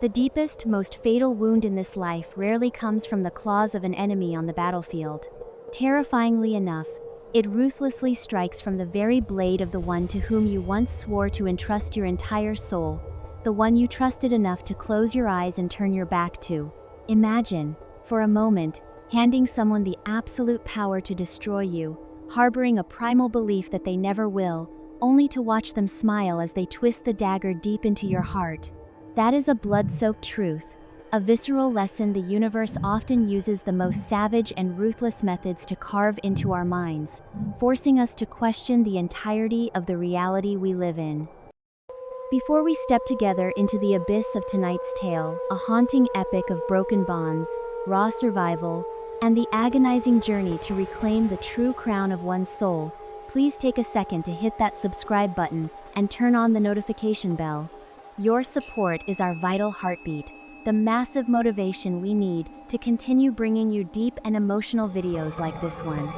The deepest, most fatal wound in this life rarely comes from the claws of an enemy on the battlefield. Terrifyingly enough, it ruthlessly strikes from the very blade of the one to whom you once swore to entrust your entire soul, the one you trusted enough to close your eyes and turn your back to. Imagine, for a moment, handing someone the absolute power to destroy you, harboring a primal belief that they never will, only to watch them smile as they twist the dagger deep into your heart. That is a blood-soaked truth, a visceral lesson the universe often uses the most savage and ruthless methods to carve into our minds, forcing us to question the entirety of the reality we live in. Before we step together into the abyss of tonight's tale, a haunting epic of broken bonds, raw survival, and the agonizing journey to reclaim the true crown of one's soul, please take a second to hit that subscribe button and turn on the notification bell. Your support is our vital heartbeat, the massive motivation we need to continue bringing you deep and emotional videos like this one.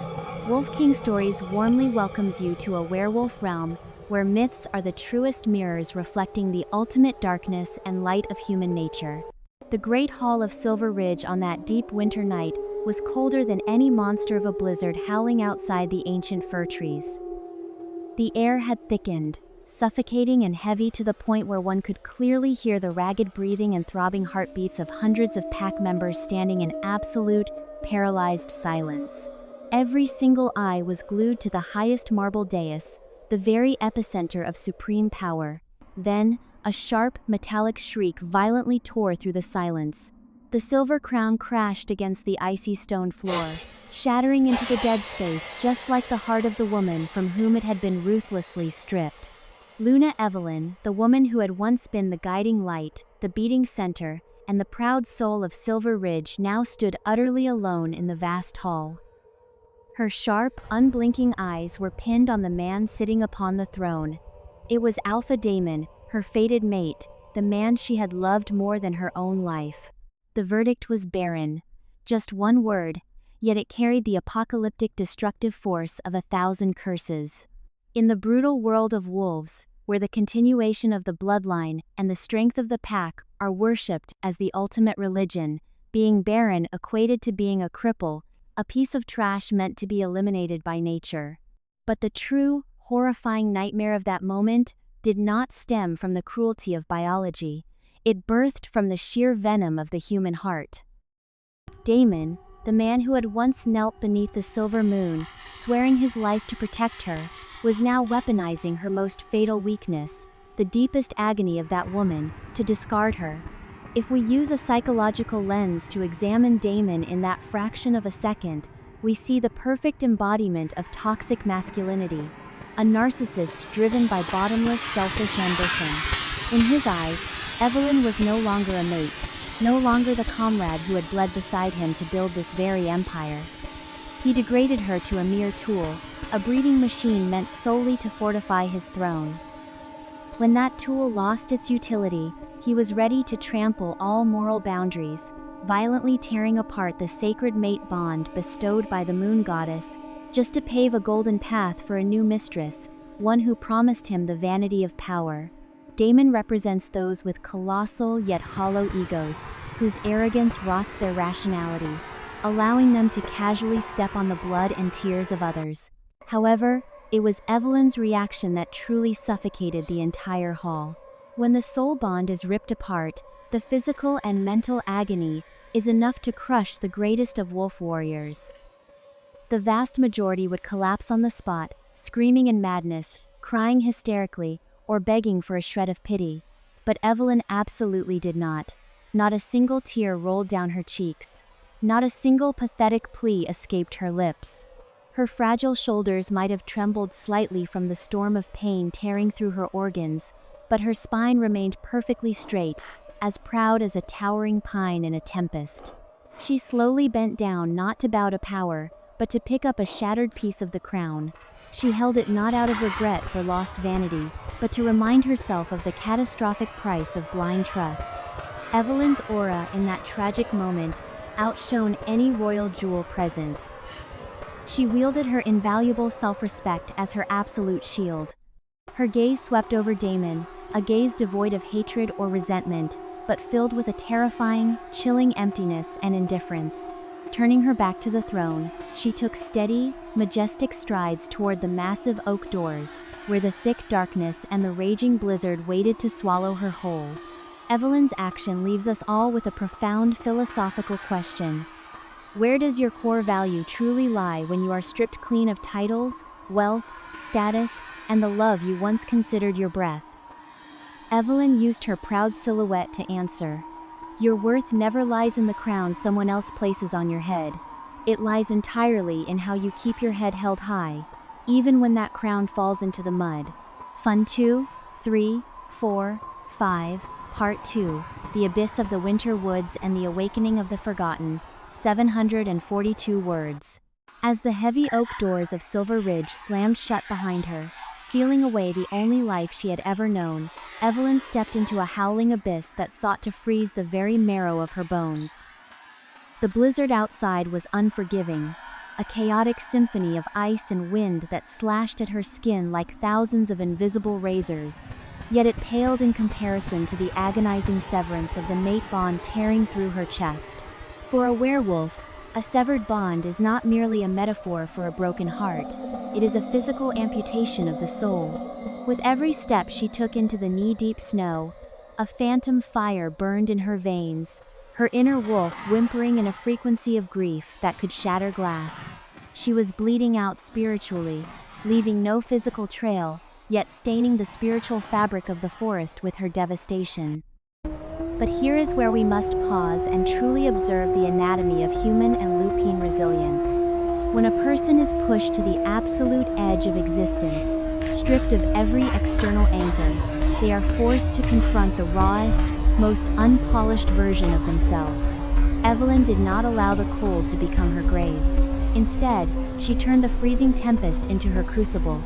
Wolf King Stories warmly welcomes you to a werewolf realm where myths are the truest mirrors reflecting the ultimate darkness and light of human nature. The Great Hall of Silver Ridge on that deep winter night was colder than any monster of a blizzard howling outside the ancient fir trees. The air had thickened, suffocating and heavy to the point where one could clearly hear the ragged breathing and throbbing heartbeats of hundreds of pack members standing in absolute, paralyzed silence. Every single eye was glued to the highest marble dais, the very epicenter of supreme power. Then, a sharp, metallic shriek violently tore through the silence. The silver crown crashed against the icy stone floor, shattering into the dead space just like the heart of the woman from whom it had been ruthlessly stripped. Luna Evelyn, the woman who had once been the guiding light, the beating center, and the proud soul of Silver Ridge, now stood utterly alone in the vast hall. Her sharp, unblinking eyes were pinned on the man sitting upon the throne. It was Alpha Damon, her fated mate, the man she had loved more than her own life. The verdict was barren. Just one word, yet it carried the apocalyptic destructive force of 1,000 curses. In the brutal world of wolves, where the continuation of the bloodline and the strength of the pack are worshipped as the ultimate religion, being barren equated to being a cripple, a piece of trash meant to be eliminated by nature. But the true, horrifying nightmare of that moment did not stem from the cruelty of biology. It birthed from the sheer venom of the human heart. Damon, the man who had once knelt beneath the silver moon, swearing his life to protect her, was now weaponizing her most fatal weakness, the deepest agony of that woman, to discard her. If we use a psychological lens to examine Damon in that fraction of a second, we see the perfect embodiment of toxic masculinity, a narcissist driven by bottomless selfish ambition. In his eyes, Evelyn was no longer a mate, no longer the comrade who had bled beside him to build this very empire. He degraded her to a mere tool, a breeding machine meant solely to fortify his throne. When that tool lost its utility, he was ready to trample all moral boundaries, violently tearing apart the sacred mate bond bestowed by the moon goddess, just to pave a golden path for a new mistress, one who promised him the vanity of power. Damon represents those with colossal yet hollow egos, whose arrogance rots their rationality, allowing them to casually step on the blood and tears of others. However, it was Evelyn's reaction that truly suffocated the entire hall. When the soul bond is ripped apart, the physical and mental agony is enough to crush the greatest of wolf warriors. The vast majority would collapse on the spot, screaming in madness, crying hysterically, or begging for a shred of pity. But Evelyn absolutely did not. Not a single tear rolled down her cheeks. Not a single pathetic plea escaped her lips. Her fragile shoulders might have trembled slightly from the storm of pain tearing through her organs, but her spine remained perfectly straight, as proud as a towering pine in a tempest. She slowly bent down, not to bow to power, but to pick up a shattered piece of the crown. She held it not out of regret for lost vanity, but to remind herself of the catastrophic price of blind trust. Evelyn's aura in that tragic moment outshone any royal jewel present. She wielded her invaluable self-respect as her absolute shield. Her gaze swept over Damon, a gaze devoid of hatred or resentment, but filled with a terrifying, chilling emptiness and indifference. Turning her back to the throne, she took steady, majestic strides toward the massive oak doors, where the thick darkness and the raging blizzard waited to swallow her whole. Evelyn's action leaves us all with a profound philosophical question. Where does your core value truly lie when you are stripped clean of titles, wealth, status, and the love you once considered your breath? Evelyn used her proud silhouette to answer. Your worth never lies in the crown someone else places on your head. It lies entirely in how you keep your head held high, even when that crown falls into the mud. Fun 2, 3, 4, 5, Part 2, The Abyss of the Winter Woods and the Awakening of the Forgotten, 742 words. As the heavy oak doors of Silver Ridge slammed shut behind her, sealing away the only life she had ever known, Evelyn stepped into a howling abyss that sought to freeze the very marrow of her bones. The blizzard outside was unforgiving, a chaotic symphony of ice and wind that slashed at her skin like thousands of invisible razors. Yet it paled in comparison to the agonizing severance of the mate bond tearing through her chest. For a werewolf, a severed bond is not merely a metaphor for a broken heart, it is a physical amputation of the soul. With every step she took into the knee-deep snow, a phantom fire burned in her veins, her inner wolf whimpering in a frequency of grief that could shatter glass. She was bleeding out spiritually, leaving no physical trail, yet staining the spiritual fabric of the forest with her devastation. But here is where we must pause and truly observe the anatomy of human and lupine resilience. When a person is pushed to the absolute edge of existence, stripped of every external anchor, they are forced to confront the rawest, most unpolished version of themselves. Evelyn did not allow the cold to become her grave. Instead, she turned the freezing tempest into her crucible.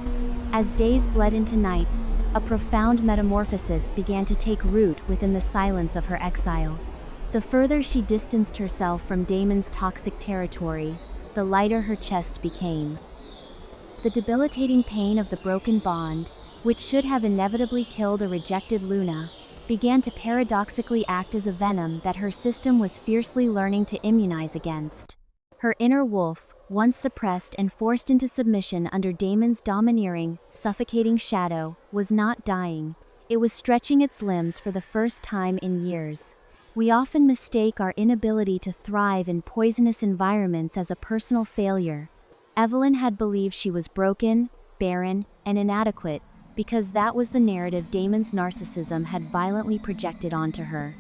As days bled into nights, a profound metamorphosis began to take root within the silence of her exile. The further she distanced herself from Damon's toxic territory, the lighter her chest became. The debilitating pain of the broken bond, which should have inevitably killed a rejected Luna, began to paradoxically act as a venom that her system was fiercely learning to immunize against. Her inner wolf, once suppressed and forced into submission under Damon's domineering, suffocating shadow, was not dying. It was stretching its limbs for the first time in years. We often mistake our inability to thrive in poisonous environments as a personal failure. Evelyn had believed she was broken, barren, and inadequate, because that was the narrative Damon's narcissism had violently projected onto her.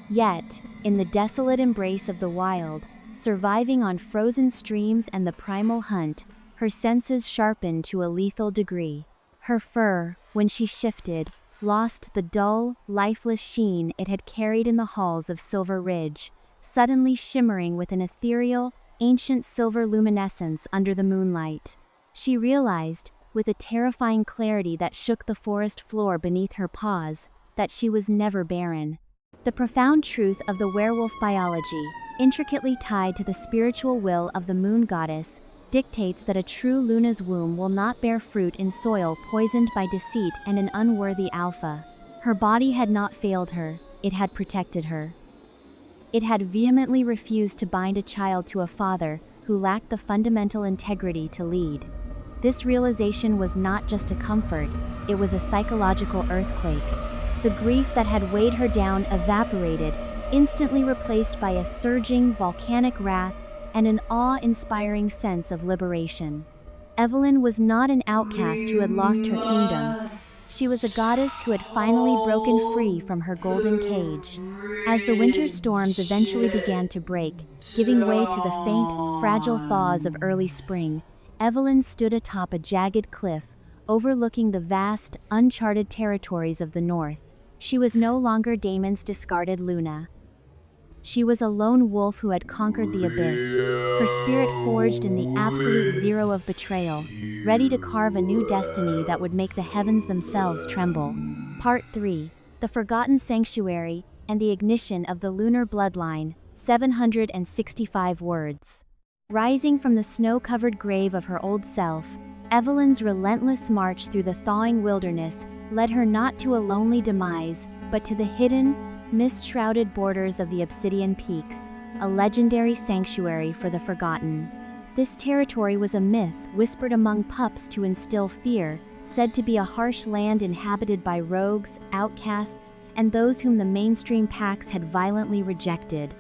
Yet, in the desolate embrace of the wild, surviving on frozen streams and the primal hunt, her senses sharpened to a lethal degree. Her fur, when she shifted, lost the dull, lifeless sheen it had carried in the halls of Silver Ridge, suddenly shimmering with an ethereal, ancient silver luminescence under the moonlight. She realized, with a terrifying clarity that shook the forest floor beneath her paws, that she was never barren. The profound truth of the werewolf biology, intricately tied to the spiritual will of the moon goddess, dictates that a true Luna's womb will not bear fruit in soil poisoned by deceit and an unworthy alpha. Her body had not failed her, it had protected her. It had vehemently refused to bind a child to a father who lacked the fundamental integrity to lead. This realization was not just a comfort, it was a psychological earthquake. The grief that had weighed her down evaporated, instantly replaced by a surging, volcanic wrath and an awe-inspiring sense of liberation. Evelyn was not an outcast who had lost her kingdom. She was a goddess who had finally broken free from her golden cage. As the winter storms eventually began to break, giving way to the faint, fragile thaws of early spring, Evelyn stood atop a jagged cliff, overlooking the vast, uncharted territories of the north. She was no longer Damon's discarded Luna. She was a lone wolf who had conquered the abyss, her spirit forged in the absolute zero of betrayal, ready to carve a new destiny that would make the heavens themselves tremble. Part 3. The Forgotten Sanctuary and the Ignition of the Lunar Bloodline, 765 words. Rising from the snow-covered grave of her old self, Evelyn's relentless march through the thawing wilderness led her not to a lonely demise, but to the hidden, mist-shrouded borders of the Obsidian Peaks, a legendary sanctuary for the forgotten. This territory was a myth whispered among pups to instill fear, said to be a harsh land inhabited by rogues, outcasts, and those whom the mainstream packs had violently rejected.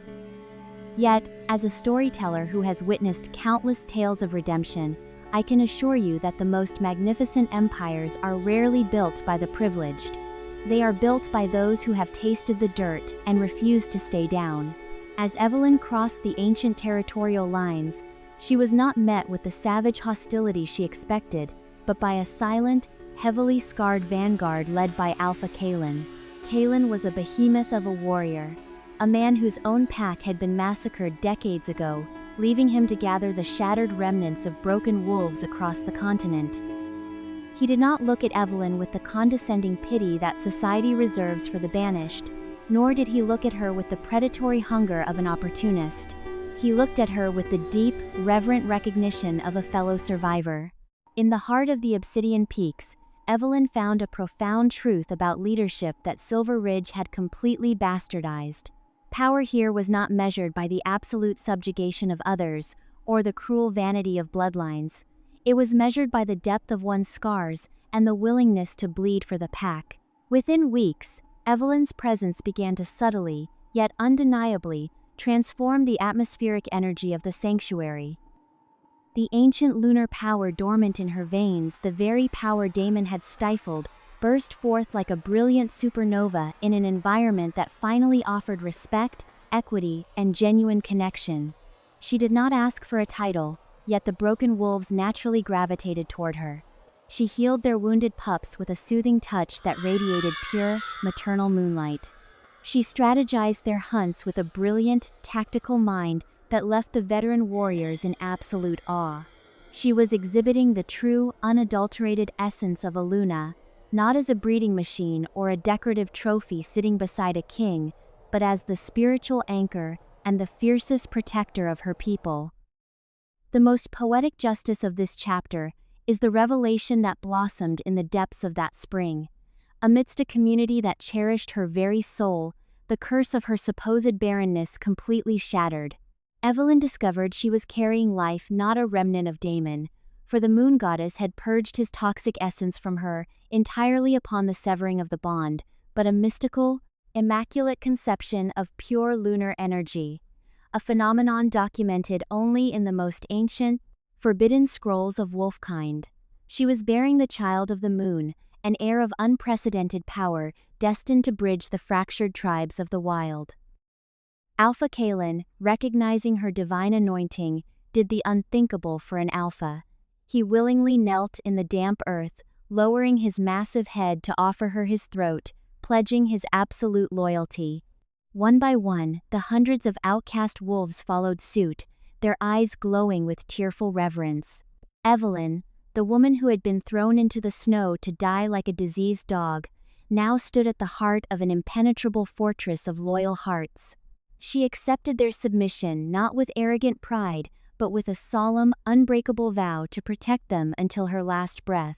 Yet, as a storyteller who has witnessed countless tales of redemption, I can assure you that the most magnificent empires are rarely built by the privileged. They are built by those who have tasted the dirt and refuse to stay down. As Evelyn crossed the ancient territorial lines, she was not met with the savage hostility she expected, but by a silent, heavily scarred vanguard led by Alpha Kaelen. Kaelen was a behemoth of a warrior, a man whose own pack had been massacred decades ago, leaving him to gather the shattered remnants of broken wolves across the continent. He did not look at Evelyn with the condescending pity that society reserves for the banished, nor did he look at her with the predatory hunger of an opportunist. He looked at her with the deep, reverent recognition of a fellow survivor. In the heart of the Obsidian Peaks, Evelyn found a profound truth about leadership that Silver Ridge had completely bastardized. Power here was not measured by the absolute subjugation of others, or the cruel vanity of bloodlines. It was measured by the depth of one's scars and the willingness to bleed for the pack. Within weeks, Evelyn's presence began to subtly, yet undeniably, transform the atmospheric energy of the sanctuary. The ancient lunar power dormant in her veins, the very power Damon had stifled, burst forth like a brilliant supernova in an environment that finally offered respect, equity, and genuine connection. She did not ask for a title, yet the broken wolves naturally gravitated toward her. She healed their wounded pups with a soothing touch that radiated pure, maternal moonlight. She strategized their hunts with a brilliant, tactical mind that left the veteran warriors in absolute awe. She was exhibiting the true, unadulterated essence of a Luna, not as a breeding machine or a decorative trophy sitting beside a king, but as the spiritual anchor and the fiercest protector of her people. The most poetic justice of this chapter is the revelation that blossomed in the depths of that spring. Amidst a community that cherished her very soul, the curse of her supposed barrenness completely shattered. Evelyn discovered she was carrying life, not a remnant of Damon, for the moon goddess had purged his toxic essence from her entirely upon the severing of the bond, but a mystical, immaculate conception of pure lunar energy, a phenomenon documented only in the most ancient, forbidden scrolls of wolfkind. She was bearing the child of the moon, an heir of unprecedented power destined to bridge the fractured tribes of the wild. Alpha Kaelen, recognizing her divine anointing, did the unthinkable for an alpha. He willingly knelt in the damp earth, lowering his massive head to offer her his throat, pledging his absolute loyalty. One by one, the hundreds of outcast wolves followed suit, their eyes glowing with tearful reverence. Evelyn, the woman who had been thrown into the snow to die like a diseased dog, now stood at the heart of an impenetrable fortress of loyal hearts. She accepted their submission not with arrogant pride, but with a solemn, unbreakable vow to protect them until her last breath.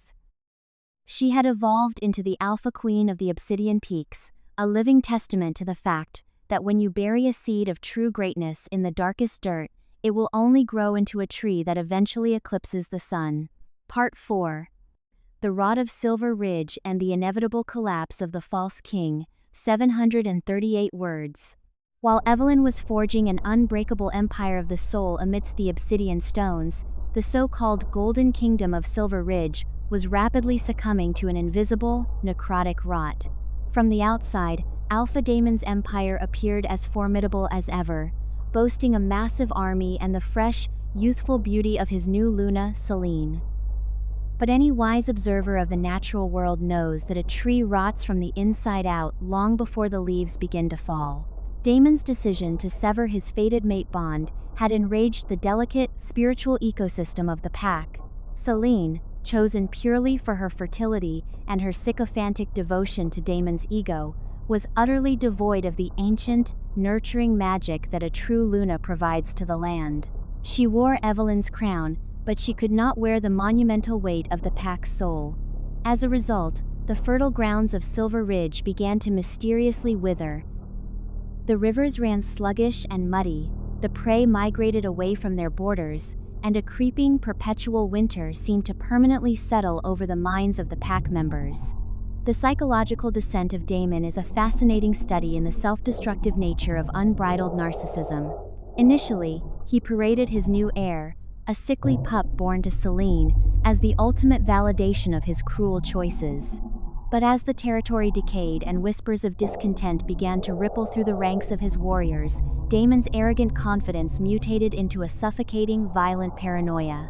She had evolved into the Alpha Queen of the Obsidian Peaks, a living testament to the fact that when you bury a seed of true greatness in the darkest dirt, it will only grow into a tree that eventually eclipses the sun. Part 4. The Rod of Silver Ridge and the Inevitable Collapse of the False King, 738 words. While Evelyn was forging an unbreakable empire of the soul amidst the obsidian stones, the so-called Golden Kingdom of Silver Ridge was rapidly succumbing to an invisible, necrotic rot. From the outside, Alpha Damon's empire appeared as formidable as ever, boasting a massive army and the fresh, youthful beauty of his new Luna, Selene. But any wise observer of the natural world knows that a tree rots from the inside out long before the leaves begin to fall. Damon's decision to sever his fated mate bond had enraged the delicate, spiritual ecosystem of the pack. Selene, chosen purely for her fertility and her sycophantic devotion to Damon's ego, was utterly devoid of the ancient, nurturing magic that a true Luna provides to the land. She wore Evelyn's crown, but she could not wear the monumental weight of the pack's soul. As a result, the fertile grounds of Silver Ridge began to mysteriously wither, The rivers ran sluggish and muddy, the prey migrated away from their borders, and a creeping, perpetual winter seemed to permanently settle over the minds of the pack members. The psychological descent of Damon is a fascinating study in the self-destructive nature of unbridled narcissism. Initially, he paraded his new heir, a sickly pup born to Selene, as the ultimate validation of his cruel choices. But as the territory decayed and whispers of discontent began to ripple through the ranks of his warriors, Damon's arrogant confidence mutated into a suffocating, violent paranoia.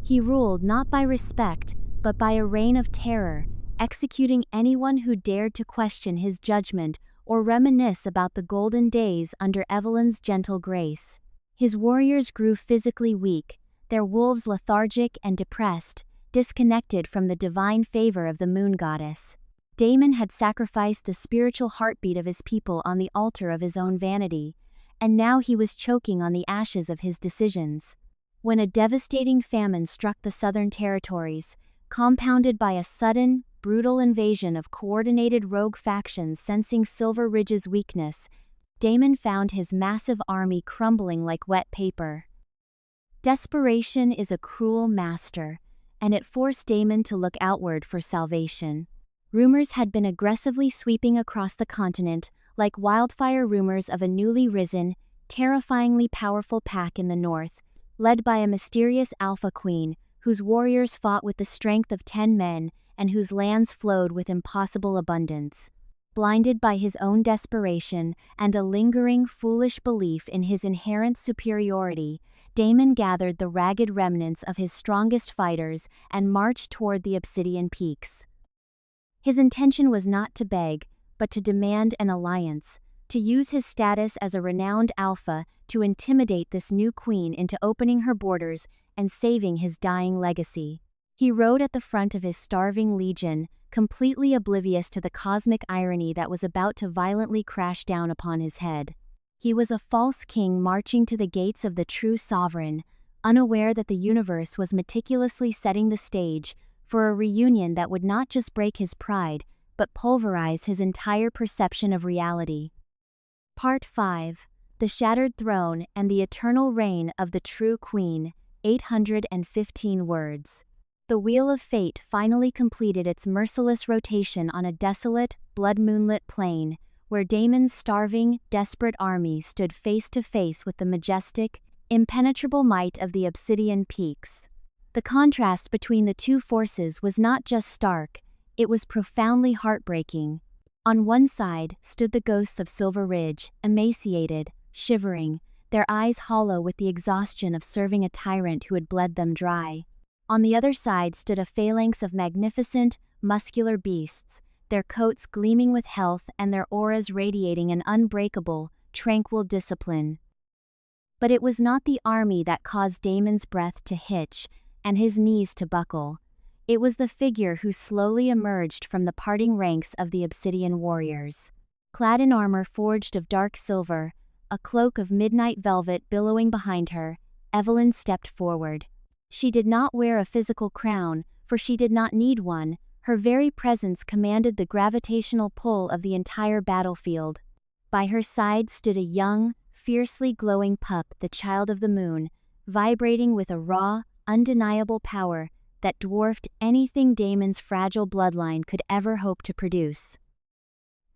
He ruled not by respect, but by a reign of terror, executing anyone who dared to question his judgment or reminisce about the golden days under Evelyn's gentle grace. His warriors grew physically weak, their wolves lethargic and depressed, disconnected from the divine favor of the moon goddess. Damon had sacrificed the spiritual heartbeat of his people on the altar of his own vanity, and now he was choking on the ashes of his decisions. When a devastating famine struck the southern territories, compounded by a sudden, brutal invasion of coordinated rogue factions sensing Silver Ridge's weakness, Damon found his massive army crumbling like wet paper. Desperation is a cruel master, and it forced Damon to look outward for salvation. Rumors had been aggressively sweeping across the continent, like wildfire rumors of a newly risen, terrifyingly powerful pack in the north, led by a mysterious Alpha Queen, whose warriors fought with the strength of 10 men, and whose lands flowed with impossible abundance. Blinded by his own desperation and a lingering, foolish belief in his inherent superiority, Damon gathered the ragged remnants of his strongest fighters and marched toward the Obsidian Peaks. His intention was not to beg, but to demand an alliance, to use his status as a renowned alpha to intimidate this new queen into opening her borders and saving his dying legacy. He rode at the front of his starving legion, completely oblivious to the cosmic irony that was about to violently crash down upon his head. He was a false king marching to the gates of the true sovereign, unaware that the universe was meticulously setting the stage for a reunion that would not just break his pride, but pulverize his entire perception of reality. Part 5. The Shattered Throne and the Eternal Reign of the True Queen, 815 words. The Wheel of Fate finally completed its merciless rotation on a desolate, blood-moonlit plain, where Damon's starving, desperate army stood face to face with the majestic, impenetrable might of the Obsidian Peaks. The contrast between the two forces was not just stark, it was profoundly heartbreaking. On one side stood the ghosts of Silver Ridge, emaciated, shivering, their eyes hollow with the exhaustion of serving a tyrant who had bled them dry. On the other side stood a phalanx of magnificent, muscular beasts, their coats gleaming with health and their auras radiating an unbreakable, tranquil discipline. But it was not the army that caused Damon's breath to hitch and his knees to buckle. It was the figure who slowly emerged from the parting ranks of the Obsidian warriors. Clad in armor forged of dark silver, a cloak of midnight velvet billowing behind her, Evelyn stepped forward. She did not wear a physical crown, for she did not need one. Her very presence commanded the gravitational pull of the entire battlefield. By her side stood a young, fiercely glowing pup, the child of the moon, vibrating with a raw, undeniable power that dwarfed anything Damon's fragile bloodline could ever hope to produce.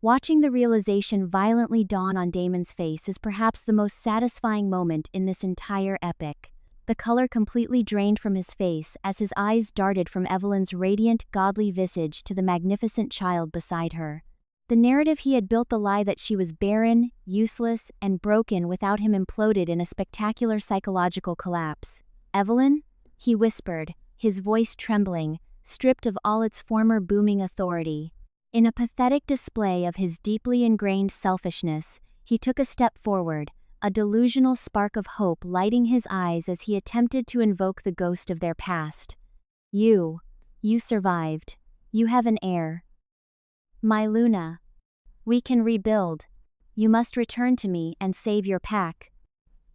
Watching the realization violently dawn on Damon's face is perhaps the most satisfying moment in this entire epic. The color completely drained from his face as his eyes darted from Evelyn's radiant, godly visage to the magnificent child beside her. The narrative he had built, the lie that she was barren, useless, and broken without him, imploded in a spectacular psychological collapse. "Evelyn?" he whispered, his voice trembling, stripped of all its former booming authority. In a pathetic display of his deeply ingrained selfishness, he took a step forward, a delusional spark of hope lighting his eyes as he attempted to invoke the ghost of their past. You survived. You have an heir. My Luna. We can rebuild. You must return to me and save your pack."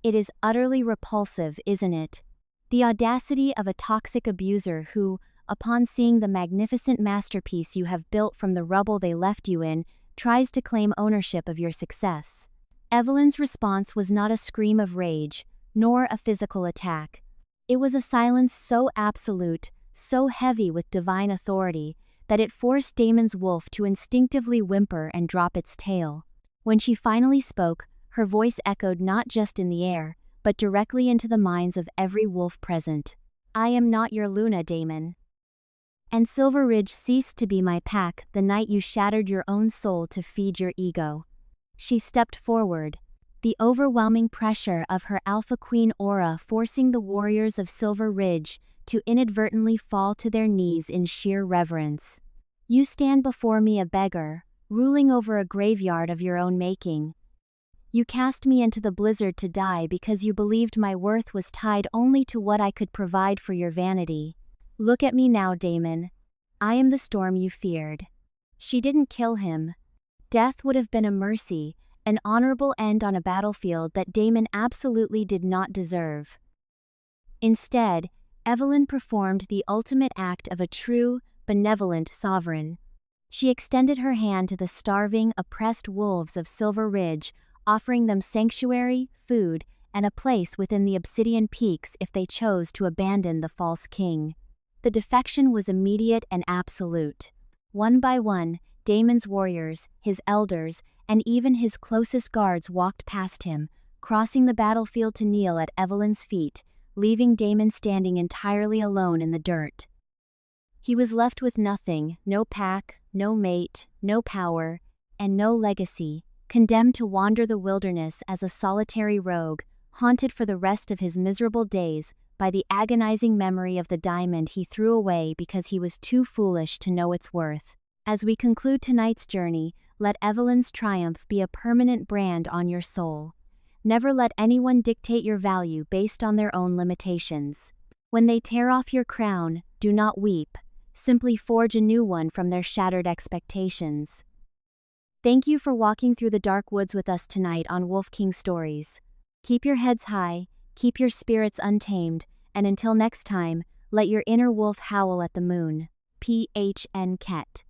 It is utterly repulsive, isn't it? The audacity of a toxic abuser who, upon seeing the magnificent masterpiece you have built from the rubble they left you in, tries to claim ownership of your success. Evelyn's response was not a scream of rage, nor a physical attack. It was a silence so absolute, so heavy with divine authority, that it forced Damon's wolf to instinctively whimper and drop its tail. When she finally spoke, her voice echoed not just in the air, but directly into the minds of every wolf present. "I am not your Luna, Damon. And Silver Ridge ceased to be my pack the night you shattered your own soul to feed your ego." She stepped forward, the overwhelming pressure of her Alpha Queen aura forcing the warriors of Silver Ridge to inadvertently fall to their knees in sheer reverence. "You stand before me a beggar, ruling over a graveyard of your own making. You cast me into the blizzard to die because you believed my worth was tied only to what I could provide for your vanity. Look at me now, Damon. I am the storm you feared." She didn't kill him. Death would have been a mercy, an honorable end on a battlefield that Damon absolutely did not deserve. Instead, Evelyn performed the ultimate act of a true, benevolent sovereign. She extended her hand to the starving, oppressed wolves of Silver Ridge, offering them sanctuary, food, and a place within the Obsidian Peaks if they chose to abandon the false king. The defection was immediate and absolute. One by one, Damon's warriors, his elders, and even his closest guards walked past him, crossing the battlefield to kneel at Evelyn's feet, leaving Damon standing entirely alone in the dirt. He was left with nothing, no pack, no mate, no power, and no legacy, condemned to wander the wilderness as a solitary rogue, haunted for the rest of his miserable days by the agonizing memory of the diamond he threw away because he was too foolish to know its worth. As we conclude tonight's journey, let Evelyn's triumph be a permanent brand on your soul. Never let anyone dictate your value based on their own limitations. When they tear off your crown, do not weep. Simply forge a new one from their shattered expectations. Thank you for walking through the dark woods with us tonight on Wolf King Stories. Keep your heads high, keep your spirits untamed, and until next time, let your inner wolf howl at the moon. PHN Ket.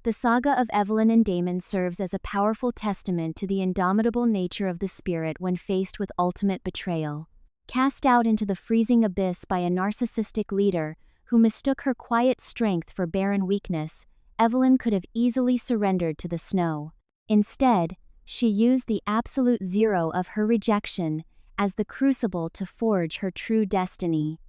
The saga of Evelyn and Damon serves as a powerful testament to the indomitable nature of the spirit when faced with ultimate betrayal. Cast out into the freezing abyss by a narcissistic leader who mistook her quiet strength for barren weakness, Evelyn could have easily surrendered to the snow. Instead, she used the absolute zero of her rejection as the crucible to forge her true destiny.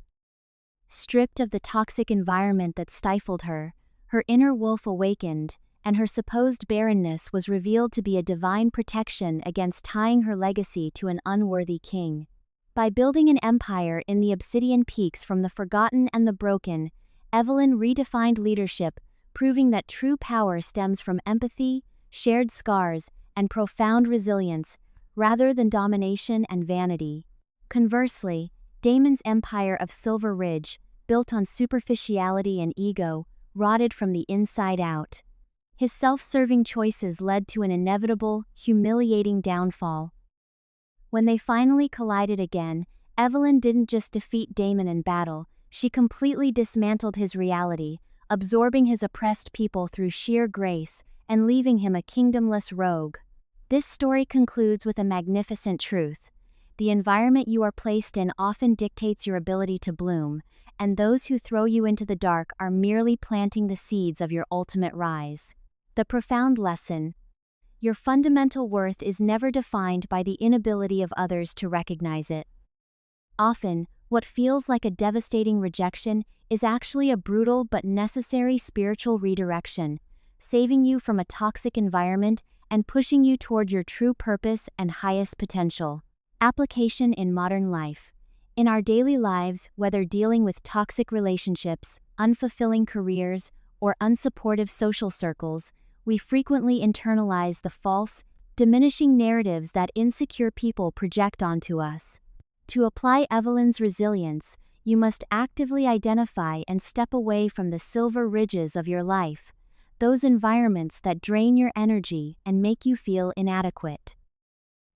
Stripped of the toxic environment that stifled her, her inner wolf awakened, and her supposed barrenness was revealed to be a divine protection against tying her legacy to an unworthy king. By building an empire in the Obsidian Peaks from the forgotten and the broken, Evelyn redefined leadership, proving that true power stems from empathy, shared scars, and profound resilience, rather than domination and vanity. Conversely, Damon's empire of Silver Ridge, built on superficiality and ego, rotted from the inside out. His self-serving choices led to an inevitable, humiliating downfall. When they finally collided again, Evelyn didn't just defeat Damon in battle, she completely dismantled his reality, absorbing his oppressed people through sheer grace and leaving him a kingdomless rogue. This story concludes with a magnificent truth. The environment you are placed in often dictates your ability to bloom, and those who throw you into the dark are merely planting the seeds of your ultimate rise. The profound lesson: your fundamental worth is never defined by the inability of others to recognize it. Often, what feels like a devastating rejection is actually a brutal but necessary spiritual redirection, saving you from a toxic environment and pushing you toward your true purpose and highest potential. Application in modern life. In our daily lives, whether dealing with toxic relationships, unfulfilling careers, or unsupportive social circles, we frequently internalize the false, diminishing narratives that insecure people project onto us. To apply Evelyn's resilience, you must actively identify and step away from the silver ridges of your life, those environments that drain your energy and make you feel inadequate.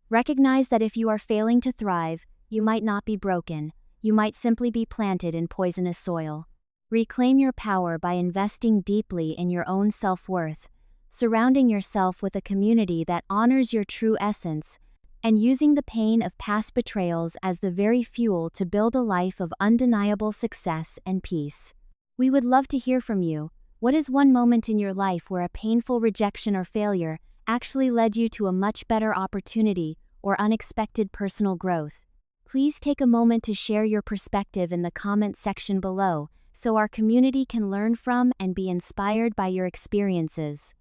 Recognize that if you are failing to thrive, you might not be broken, you might simply be planted in poisonous soil. Reclaim your power by investing deeply in your own self-worth, surrounding yourself with a community that honors your true essence, and using the pain of past betrayals as the very fuel to build a life of undeniable success and peace. We would love to hear from you. What is one moment in your life where a painful rejection or failure actually led you to a much better opportunity or unexpected personal growth? Please take a moment to share your perspective in the comment section below, so our community can learn from and be inspired by your experiences.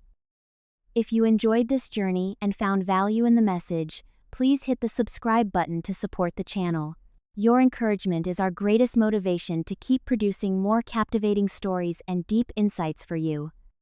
If you enjoyed this journey and found value in the message, please hit the subscribe button to support the channel. Your encouragement is our greatest motivation to keep producing more captivating stories and deep insights for you.